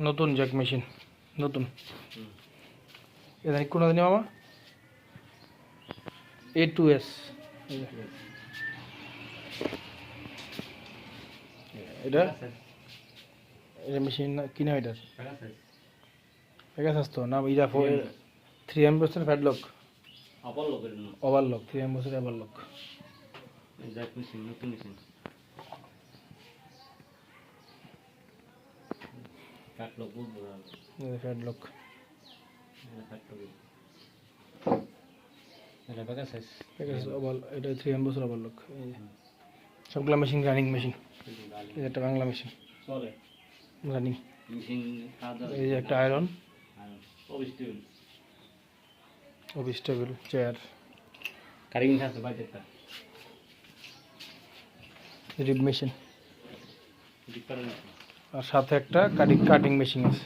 নতুন Jack machine নতুন এটা কোন দিন মামা A2S এটা এটা মেশিন কিনা এটা পেগাসাস তো না এটা 3M বছর ফ্যাডলক ওভারলক 3M বছর ওভারলক জ্যাক মেশিন নতুন মেশিন ফ্যাডলক বলবো ফ্যাডলক এটা পেগাসাস ওভার এটা 3M বছর ওভারলক সবগুলা মেশিন রানিং মেশিন এটা একটা বাংলা মেশিন চলে রানিং মেশিন এই যে একটা আয়রন অবশ্যই অফিস টেবিল চেয়ার কারিং আছে বাইরেটা রিব মেশিন ডিপারেন্ট আর সাথে একটা কাটিং মেশিন আছে